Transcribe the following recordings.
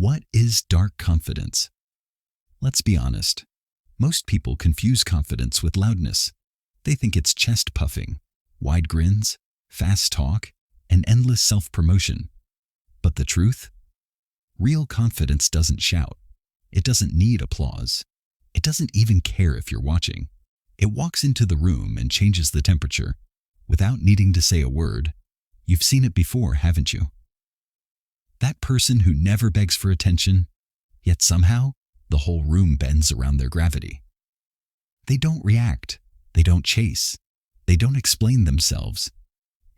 What is dark confidence? Let's be honest. Most people confuse confidence with loudness. They think it's chest puffing, wide grins, fast talk, and endless self-promotion. But the truth? Real confidence doesn't shout. It doesn't need applause. It doesn't even care if you're watching. It walks into the room and changes the temperature without needing to say a word. You've seen it before, haven't you? That person who never begs for attention, yet somehow the whole room bends around their gravity. They don't react. They don't chase. They don't explain themselves.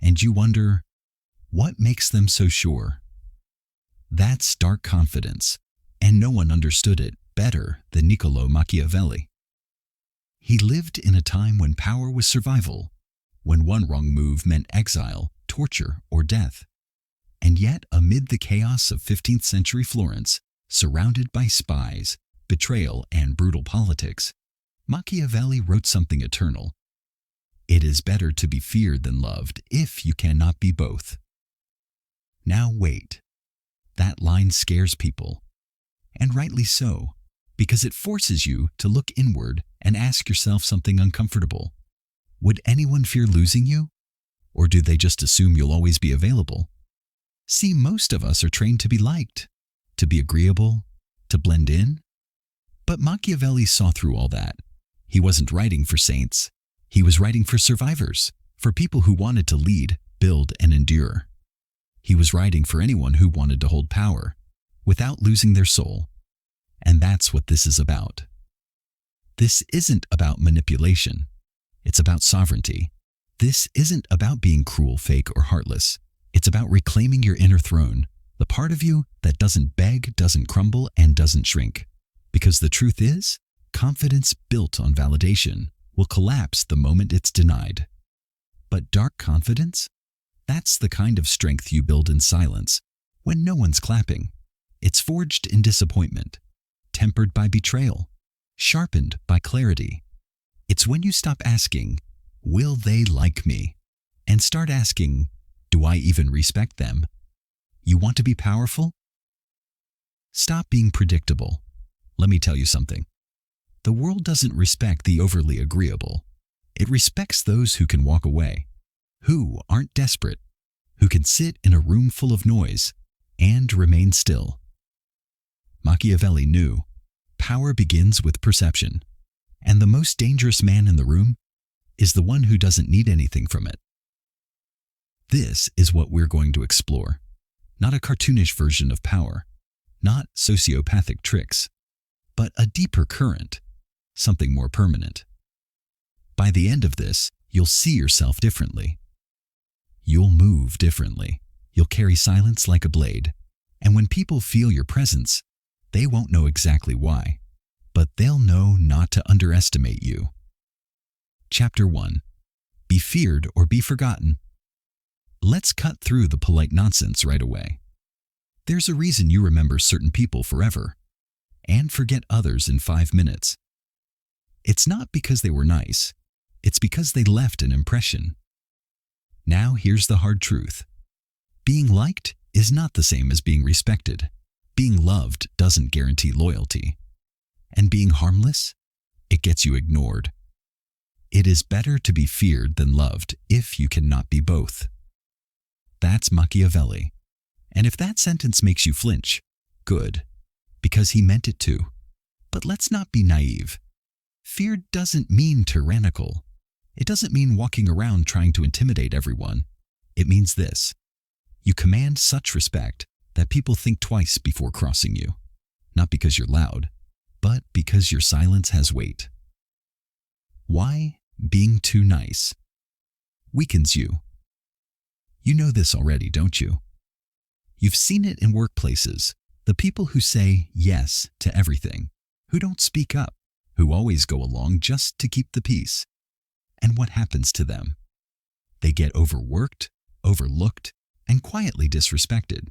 And you wonder, what makes them so sure? That's dark confidence, and no one understood it better than Niccolò Machiavelli. He lived in a time when power was survival, when one wrong move meant exile, torture, or death. And yet, amid the chaos of 15th century Florence, surrounded by spies, betrayal, and brutal politics, Machiavelli wrote something eternal. It is better to be feared than loved if you cannot be both. Now wait. That line scares people. And rightly so, because it forces you to look inward and ask yourself something uncomfortable. Would anyone fear losing you? Or do they just assume you'll always be available? See, most of us are trained to be liked, to be agreeable, to blend in. But Machiavelli saw through all that. He wasn't writing for saints. He was writing for survivors, for people who wanted to lead, build, and endure. He was writing for anyone who wanted to hold power, without losing their soul. And that's what this is about. This isn't about manipulation. It's about sovereignty. This isn't about being cruel, fake, or heartless. It's about reclaiming your inner throne, the part of you that doesn't beg, doesn't crumble, and doesn't shrink. Because the truth is, confidence built on validation will collapse the moment it's denied. But dark confidence? That's the kind of strength you build in silence, when no one's clapping. It's forged in disappointment, tempered by betrayal, sharpened by clarity. It's when you stop asking, will they like me? And start asking, do I even respect them? You want to be powerful? Stop being predictable. Let me tell you something. The world doesn't respect the overly agreeable. It respects those who can walk away, who aren't desperate, who can sit in a room full of noise and remain still. Machiavelli knew power begins with perception, and the most dangerous man in the room is the one who doesn't need anything from it. This is what we're going to explore. Not a cartoonish version of power, not sociopathic tricks, but a deeper current, something more permanent. By the end of this, you'll see yourself differently. You'll move differently. You'll carry silence like a blade. And when people feel your presence, they won't know exactly why, but they'll know not to underestimate you. Chapter 1. Be feared or be forgotten. Let's cut through the polite nonsense right away. There's a reason you remember certain people forever and forget others in 5 minutes. It's not because they were nice. It's because they left an impression. Now here's the hard truth. Being liked is not the same as being respected. Being loved doesn't guarantee loyalty. And being harmless, it gets you ignored. It is better to be feared than loved if you cannot be both. That's Machiavelli. And if that sentence makes you flinch, good, because he meant it to. But let's not be naive. Fear doesn't mean tyrannical. It doesn't mean walking around trying to intimidate everyone. It means this. You command such respect that people think twice before crossing you. Not because you're loud, but because your silence has weight. Why being too nice weakens you? You know this already, don't you? You've seen it in workplaces. The people who say yes to everything, who don't speak up, who always go along just to keep the peace. And what happens to them? They get overworked, overlooked, and quietly disrespected.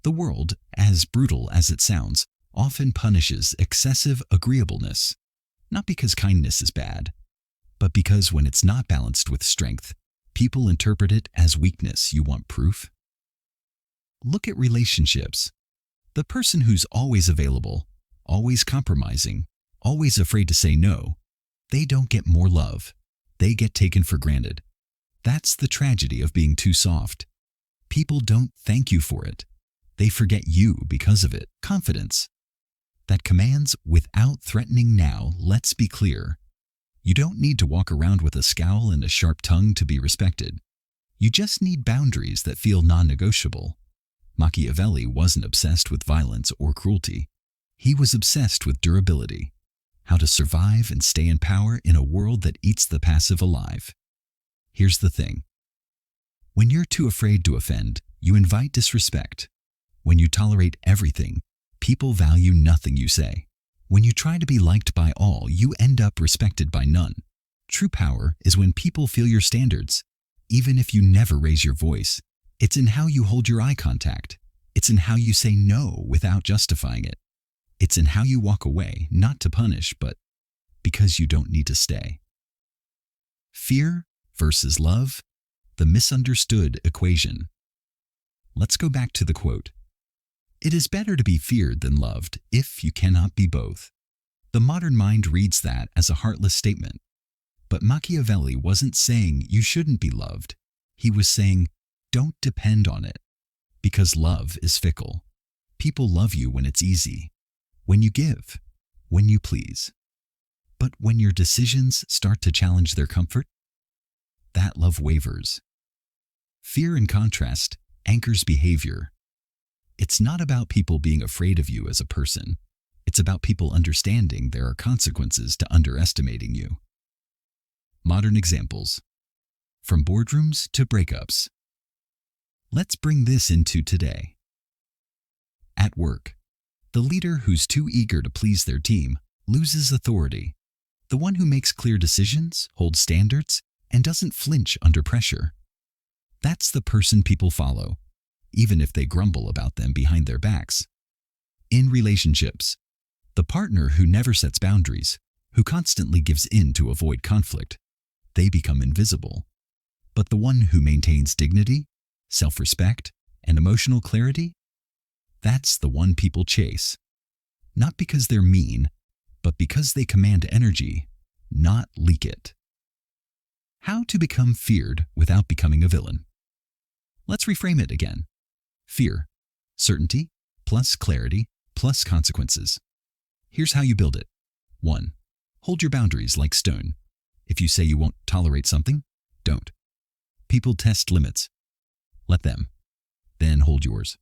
The world, as brutal as it sounds, often punishes excessive agreeableness, not because kindness is bad, but because when it's not balanced with strength, people interpret it as weakness. You want proof? Look at relationships. The person who's always available, always compromising, always afraid to say no, they don't get more love. They get taken for granted. That's the tragedy of being too soft. People don't thank you for it. They forget you because of it. Confidence that commands without threatening. Now, let's be clear. You don't need to walk around with a scowl and a sharp tongue to be respected. You just need boundaries that feel non-negotiable. Machiavelli wasn't obsessed with violence or cruelty. He was obsessed with durability, how to survive and stay in power in a world that eats the passive alive. Here's the thing. When you're too afraid to offend, you invite disrespect. When you tolerate everything, people value nothing you say. When you try to be liked by all, you end up respected by none. True power is when people feel your standards, even if you never raise your voice. It's in how you hold your eye contact. It's in how you say no without justifying it. It's in how you walk away, not to punish, but because you don't need to stay. Fear versus love, the misunderstood equation. Let's go back to the quote. It is better to be feared than loved if you cannot be both. The modern mind reads that as a heartless statement. But Machiavelli wasn't saying you shouldn't be loved. He was saying, don't depend on it. Because love is fickle. People love you when it's easy, when you give, when you please. But when your decisions start to challenge their comfort, that love wavers. Fear, in contrast, anchors behavior. It's not about people being afraid of you as a person. It's about people understanding there are consequences to underestimating you. Modern examples. From boardrooms to breakups. Let's bring this into today. At work, the leader who's too eager to please their team loses authority. The one who makes clear decisions, holds standards, and doesn't flinch under pressure. That's the person people follow, even if they grumble about them behind their backs. In relationships, the partner who never sets boundaries, who constantly gives in to avoid conflict, they become invisible. But the one who maintains dignity, self-respect, and emotional clarity, that's the one people chase. Not because they're mean, but because they command energy, not leak it. How to become feared without becoming a villain. Let's reframe it again. Fear, certainty, plus clarity, plus consequences. Here's how you build it. 1. Hold your boundaries like stone. If you say you won't tolerate something, don't. People test limits. Let them. Then hold yours.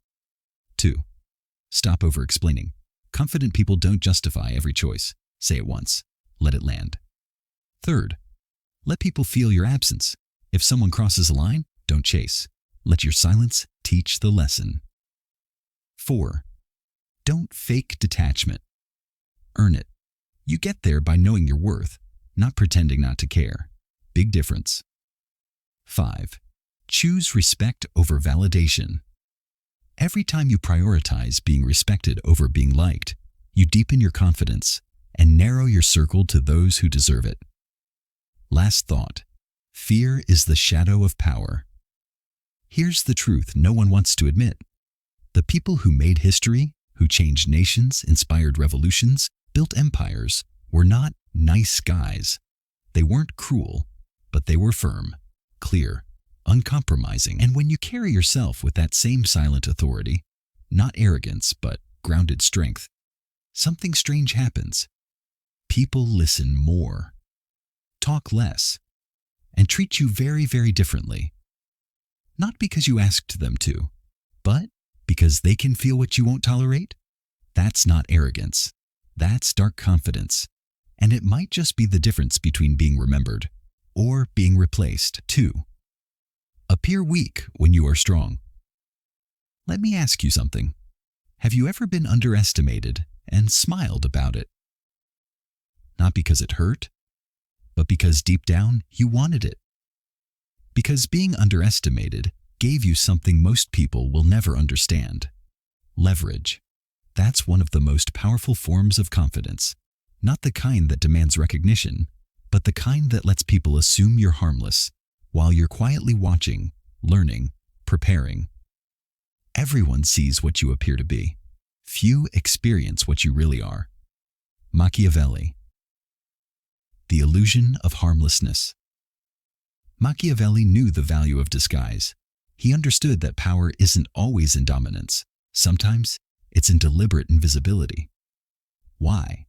2. Stop over-explaining. Confident people don't justify every choice. Say it once. Let it land. 3. Let people feel your absence. If someone crosses a line, don't chase. Let your silence teach the lesson. 4. Don't fake detachment. Earn it. You get there by knowing your worth, not pretending not to care. Big difference. 5. Choose respect over validation. Every time you prioritize being respected over being liked, you deepen your confidence and narrow your circle to those who deserve it. Last thought. Fear is the shadow of power. Here's the truth no one wants to admit. The people who made history, who changed nations, inspired revolutions, built empires, were not nice guys. They weren't cruel, but they were firm, clear, uncompromising. And when you carry yourself with that same silent authority, not arrogance, but grounded strength, something strange happens. People listen more, talk less, and treat you very, very differently. Not because you asked them to, but because they can feel what you won't tolerate. That's not arrogance. That's dark confidence. And it might just be the difference between being remembered or being replaced. 2. Appear weak when you are strong. Let me ask you something. Have you ever been underestimated and smiled about it? Not because it hurt, but because deep down you wanted it. Because being underestimated gave you something most people will never understand. Leverage. That's one of the most powerful forms of confidence. Not the kind that demands recognition, but the kind that lets people assume you're harmless while you're quietly watching, learning, preparing. Everyone sees what you appear to be. few experience what you really are. Machiavelli. The illusion of harmlessness. Machiavelli knew the value of disguise. He understood that power isn't always in dominance. Sometimes it's in deliberate invisibility. Why?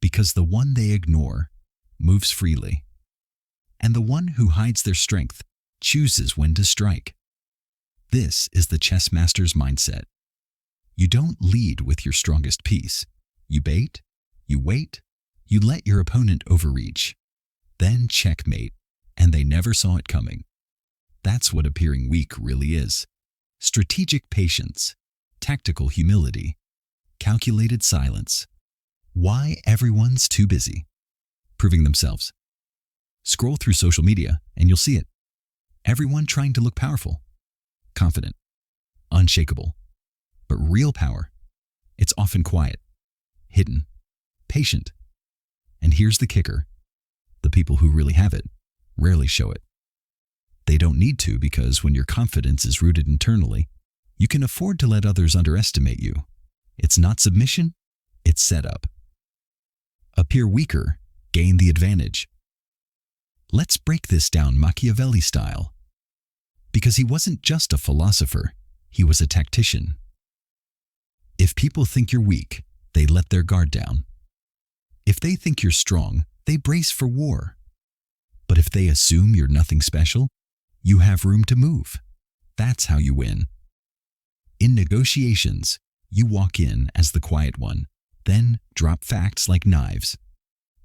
Because the one they ignore moves freely, and the one who hides their strength chooses when to strike. This is the chess master's mindset. You don't lead with your strongest piece. You bait, you wait, you let your opponent overreach. Then checkmate, and they never saw it coming. That's what appearing weak really is. Strategic patience, tactical humility, calculated silence. Why everyone's too busy proving themselves. Scroll through social media and you'll see it. Everyone trying to look powerful, confident, unshakable. But real power, it's often quiet, hidden, patient. And here's the kicker. The people who really have it rarely show it. They don't need to, because when your confidence is rooted internally, you can afford to let others underestimate you. It's not submission, it's setup. Appear weaker, gain the advantage. Let's break this down Machiavelli style. Because he wasn't just a philosopher, he was a tactician. If people think you're weak, they let their guard down. If they think you're strong, they brace for war. But if they assume you're nothing special, you have room to move. That's how you win. In negotiations, you walk in as the quiet one, then drop facts like knives.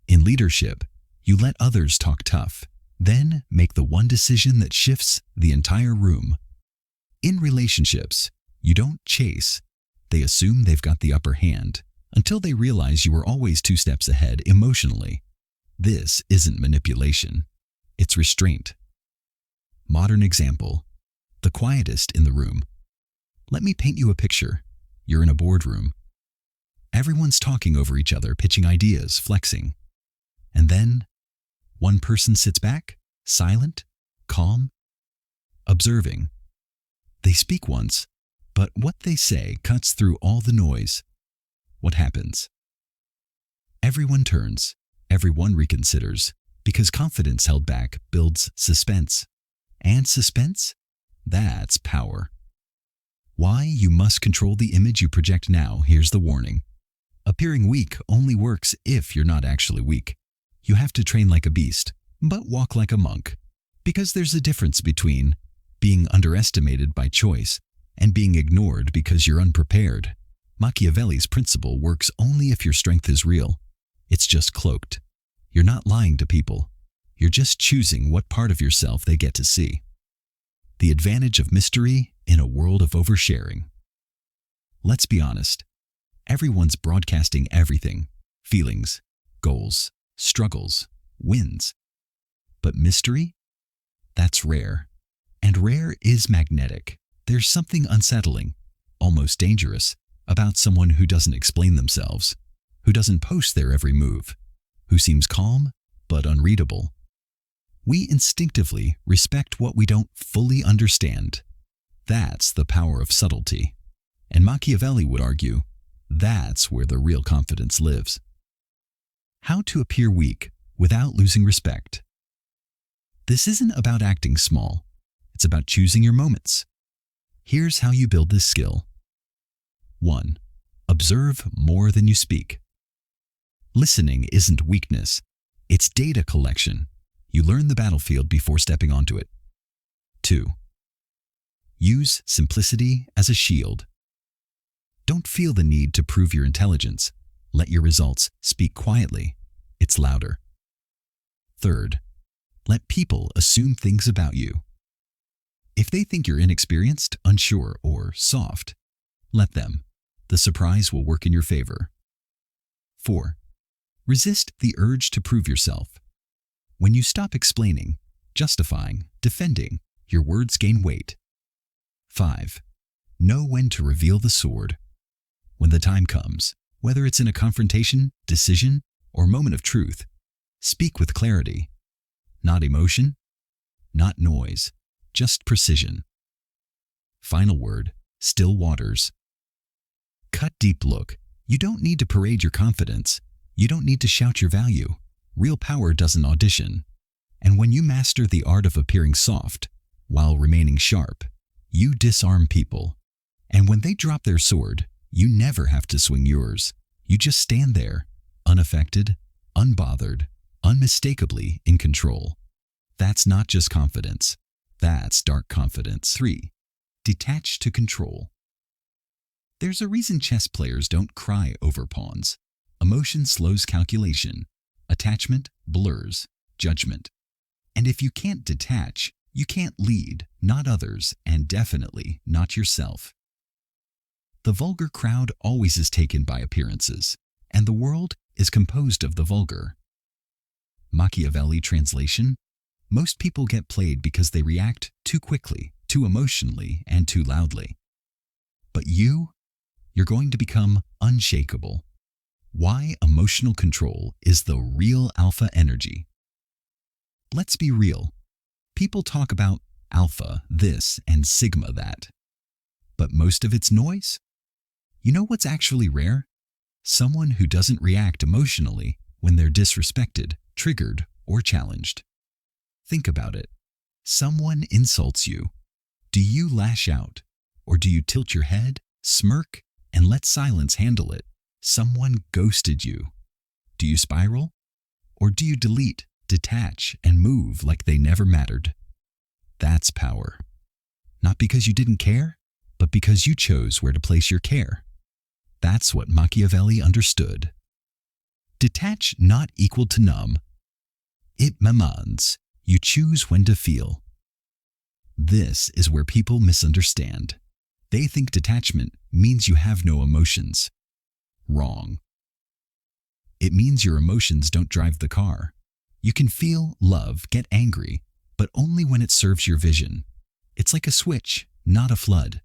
In leadership, you let others talk tough, then make the one decision that shifts the entire room. In relationships, you don't chase. They assume they've got the upper hand until they realize you were always 2 steps ahead emotionally. This isn't manipulation. It's restraint. Modern example. The quietest in the room. Let me paint you a picture. You're in a boardroom. Everyone's talking over each other, pitching ideas, flexing. And then, one person sits back, silent, calm, observing. They speak once, but what they say cuts through all the noise. What happens? Everyone turns, everyone reconsiders, because confidence held back builds suspense. And suspense? That's power. Why you must control the image you project now, here's the warning. Appearing weak only works if you're not actually weak. You have to train like a beast, but walk like a monk. Because there's a difference between being underestimated by choice and being ignored because you're unprepared. Machiavelli's principle works only if your strength is real. It's just cloaked. You're not lying to people. You're just choosing what part of yourself they get to see. The advantage of mystery in a world of oversharing. Let's be honest. Everyone's broadcasting everything. Feelings, goals, struggles, wins. But mystery? That's rare. And rare is magnetic. There's something unsettling, almost dangerous, about someone who doesn't explain themselves, who doesn't post their every move, who seems calm but unreadable. We instinctively respect what we don't fully understand. That's the power of subtlety. And Machiavelli would argue, that's where the real confidence lives. How to appear weak without losing respect. This isn't about acting small. It's about choosing your moments. Here's how you build this skill. 1. Observe more than you speak. Listening isn't weakness. It's data collection. You learn the battlefield before stepping onto it. 2. Use simplicity as a shield. Don't feel the need to prove your intelligence. Let your results speak quietly. It's louder. 3. Let people assume things about you. If they think you're inexperienced, unsure, or soft, let them. The surprise will work in your favor. 4. Resist the urge to prove yourself. When you stop explaining, justifying, defending, your words gain weight. 5. Know when to reveal the sword. When the time comes, whether it's in a confrontation, decision, or moment of truth, speak with clarity. Not emotion, not noise, just precision. Final word, still waters. Cut deep look. You don't need to parade your confidence. You don't need to shout your value. Real power doesn't audition. And when you master the art of appearing soft while remaining sharp, you disarm people. And when they drop their sword, you never have to swing yours. You just stand there, unaffected, unbothered, unmistakably in control. That's not just confidence. That's dark confidence. 3. Detach to control. There's a reason chess players don't cry over pawns. Emotion slows calculation. Attachment blurs judgment. And if you can't detach, you can't lead, not others, and definitely not yourself. The vulgar crowd always is taken by appearances, and the world is composed of the vulgar. Machiavelli translation: most people get played because they react too quickly, too emotionally, and too loudly. But you're going to become unshakable. Why emotional control is the real alpha energy. Let's be real. People talk about alpha this and sigma that. But most of it's noise. You know what's actually rare? Someone who doesn't react emotionally when they're disrespected, triggered, or challenged. Think about it. Someone insults you. Do you lash out? Or do you tilt your head, smirk, and let silence handle it? Someone ghosted you. Do you spiral? Or do you delete, detach, and move like they never mattered? That's power. Not because you didn't care, but because you chose where to place your care. That's what Machiavelli understood. Detach not equal to numb. It means you choose when to feel. This is where people misunderstand. They think detachment means you have no emotions. Wrong. It means your emotions don't drive the car. You can feel, love, get angry, but only when it serves your vision. It's like a switch, not a flood.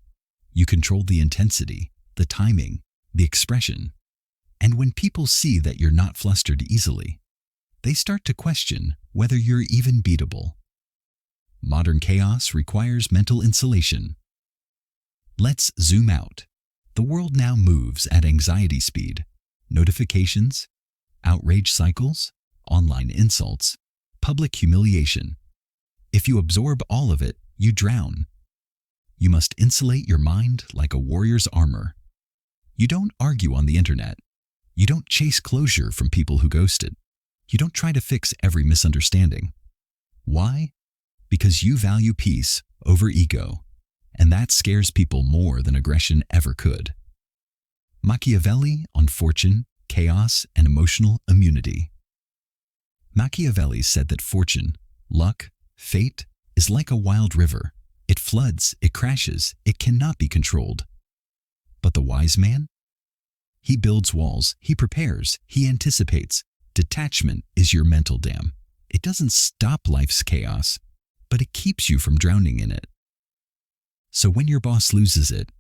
You control the intensity, the timing, the expression. And when people see that you're not flustered easily, they start to question whether you're even beatable. Modern chaos requires mental insulation. Let's zoom out. The world now moves at anxiety speed. Notifications, outrage cycles, online insults, public humiliation. If you absorb all of it, you drown. You must insulate your mind like a warrior's armor. You don't argue on the internet. You don't chase closure from people who ghosted. You don't try to fix every misunderstanding. Why? Because you value peace over ego, and that scares people more than aggression ever could. Machiavelli on fortune, chaos, and emotional immunity. Machiavelli said that fortune, luck, fate is like a wild river. It floods, it crashes, it cannot be controlled. But the wise man? He builds walls, he prepares, he anticipates. Detachment is your mental dam. It doesn't stop life's chaos, but it keeps you from drowning in it. So when your boss loses it,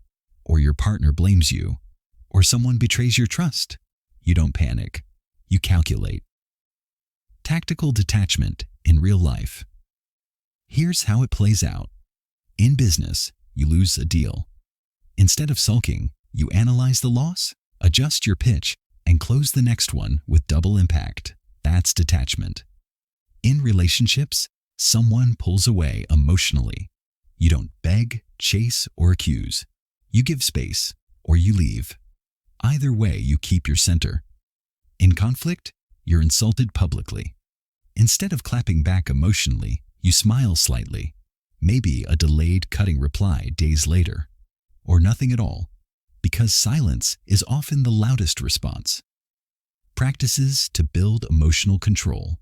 or your partner blames you, or someone betrays your trust, you don't panic. You calculate. Tactical detachment in real life. Here's how it plays out. In business, you lose a deal. Instead of sulking, you analyze the loss, adjust your pitch, and close the next one with double impact. That's detachment. In relationships, someone pulls away emotionally. You don't beg, chase, or accuse. You give space, or you leave. Either way, you keep your center. In conflict, you're insulted publicly. Instead of clapping back emotionally, you smile slightly. Maybe a delayed cutting reply days later. Or nothing at all, because silence is often the loudest response. Practices to build emotional control.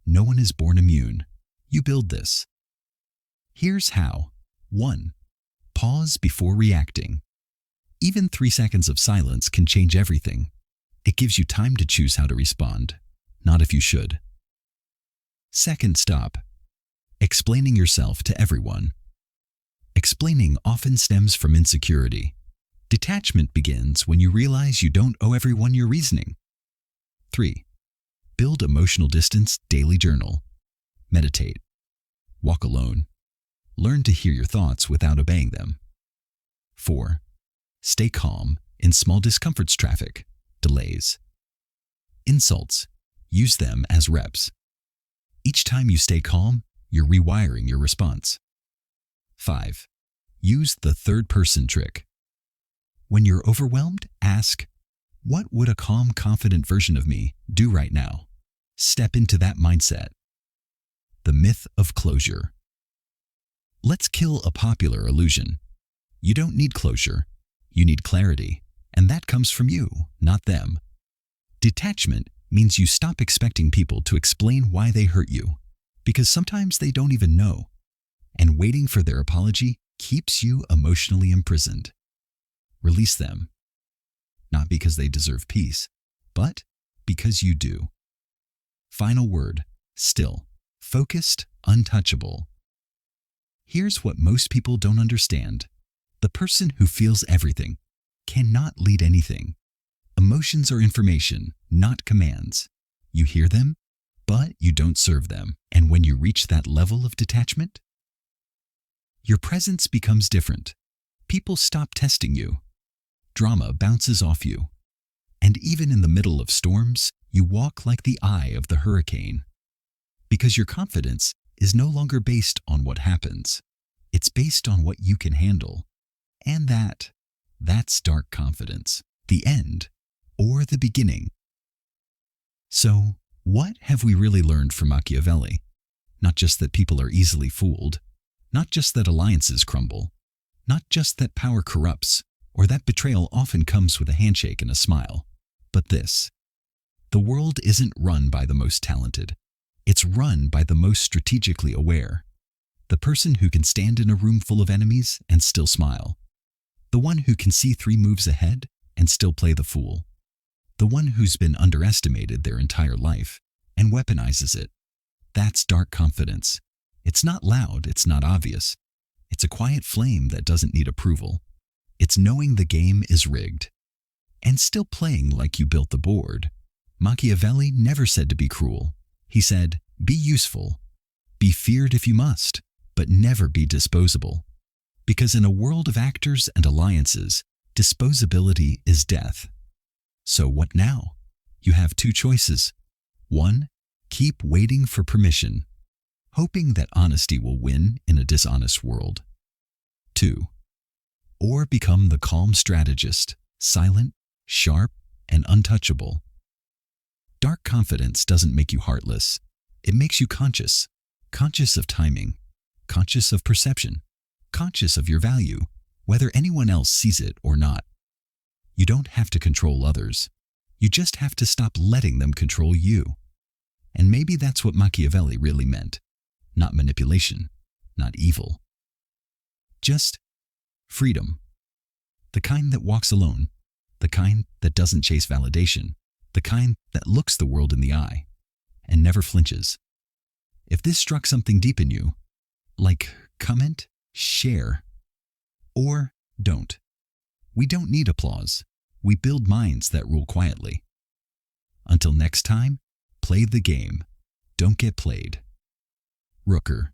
No one is born immune. You build this. Here's how. 1. Pause before reacting. Even 3 seconds of silence can change everything. It gives you time to choose how to respond, not if you should. Second stop. Explaining yourself to everyone. Explaining often stems from insecurity. Detachment begins when you realize you don't owe everyone your reasoning. 3. Build emotional distance daily journal. Meditate. Walk alone. Learn to hear your thoughts without obeying them. 4. Stay calm in small discomforts, traffic, delays. Insults, use them as reps. Each time you stay calm, you're rewiring your response. 5. Use the third-person trick. When you're overwhelmed, ask, what would a calm, confident version of me do right now? Step into that mindset. The myth of closure. Let's kill a popular illusion. You don't need closure. You need clarity, and that comes from you, not them. Detachment means you stop expecting people to explain why they hurt you, because sometimes they don't even know, and waiting for their apology keeps you emotionally imprisoned. Release them, not because they deserve peace, but because you do. Final word, still, focused, untouchable. Here's what most people don't understand. The person who feels everything cannot lead anything. Emotions are information, not commands. You hear them, but you don't serve them. And when you reach that level of detachment, your presence becomes different. People stop testing you. Drama bounces off you. And even in the middle of storms, you walk like the eye of the hurricane. Because your confidence is no longer based on what happens. It's based on what you can handle. And that's dark confidence, the end or the beginning. So, what have we really learned from Machiavelli? Not just that people are easily fooled, not just that alliances crumble, not just that power corrupts, or that betrayal often comes with a handshake and a smile, but this. The world isn't run by the most talented. It's run by the most strategically aware. The person who can stand in a room full of enemies and still smile. The one who can see 3 moves ahead and still play the fool. The one who's been underestimated their entire life and weaponizes it. That's dark confidence. It's not loud, it's not obvious. It's a quiet flame that doesn't need approval. It's knowing the game is rigged and still playing like you built the board. Machiavelli never said to be cruel. He said, be useful. Be feared if you must, but never be disposable. Because in a world of actors and alliances, disposability is death. So what now? You have 2 choices. 1, keep waiting for permission, hoping that honesty will win in a dishonest world. 2, or become the calm strategist, silent, sharp, and untouchable. Dark confidence doesn't make you heartless. It makes you conscious. Conscious of timing, conscious of perception, conscious of your value, whether anyone else sees it or not. You don't have to control others. You just have to stop letting them control you. And maybe that's what Machiavelli really meant. Not manipulation, not evil. Just freedom. The kind that walks alone, the kind that doesn't chase validation, the kind that looks the world in the eye and never flinches. If this struck something deep in you, like, comment, share, or don't. We don't need applause. We build minds that rule quietly. Until next time, play the game. Don't get played. Rooker.